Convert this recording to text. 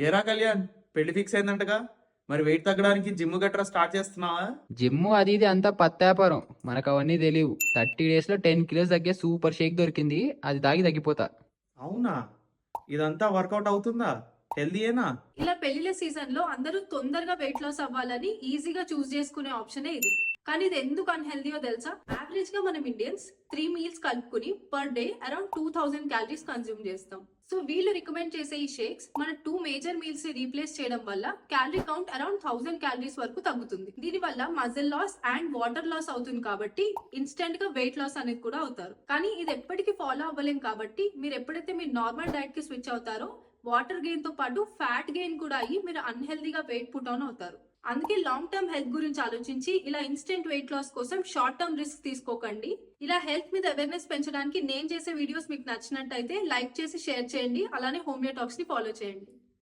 ఏరా కళ్యాణ్, పెళ్లి ఫిక్స్ అయిందంటగా? మరి వెయిట్ తగ్గడానికి జిమ్ గట్రా స్టార్ట్ చేస్తున్నావా? జిమ్ అది ఇది అంతా పత్తాపారం. మనకు అవన్నీ తెలియవు. 30 days లో 10 kilos తగ్గే సూపర్ షేక్ దొరికింది. అది తాగి తగ్గిపోతా. అవునా? ఇదంతా వర్కౌట్ అవుతుందా? హెల్దీయేనా? ఇలా పెళ్లిళ్ళ సీజన్ లో అందరూ తొందరగా వెయిట్ లాస్ అవ్వాలని ఈజీగా చూస్ చేసుకునే ఆప్షనే ఇది. కానీ ఇది ఎందుకు అన్హెల్దీయో తెలుసా? యావరేజ్ గా మనం ఇండియన్స్ 3 మీల్స్ కలుపుకుని per day around 2000 calories consume చేస్తాం. సో వీళ్ళు రికమెండ్ చేసే ఈ షేక్స్ మన 2 మేజర్ మీల్స్ ని రీప్లేస్ చేయడం వల్ల క్యాలరీ కౌంట్ అరౌండ్ 1000 క్యాలరీస్ వరకు తగ్గుతుంది. దీని వల్ల muscle loss and water loss అవుతుంది కాబట్టి ఇన్స్టెంట్ గా వెయిట్ లాస్ అనేది కూడా అవుతారు. కానీ ఇది ఎప్పటికీ ఫాలో అవ్వలేం కాబట్టి మీరు ఎప్పుడైతే మీరు నార్మల్ డైట్ కి స్విచ్ అవుతారో వాటర్ గెయిన్ తో పాటు ఫ్యాట్ గెయిన్ కూడా అయ్యి మీరు అన్హెల్దీగా వెయిట్ పుట్ ఆన్ అవుతారు. అందుకే లాంగ్ టర్మ్ హెల్త్ గురించి ఆలోచించి ఇలా ఇన్స్టెంట్ వెయిట్ లాస్ కోసం షార్ట్ టర్మ్ రిస్క్ తీసుకోకండి. ఇలా హెల్త్ మీద అవేర్నెస్ పెంచడానికి నేను చేసే వీడియోస్ మీకు నచ్చినట్టయితే లైక్ చేసి షేర్ చేయండి. అలానే హోమియో టాక్స్ ని ఫాలో చేయండి.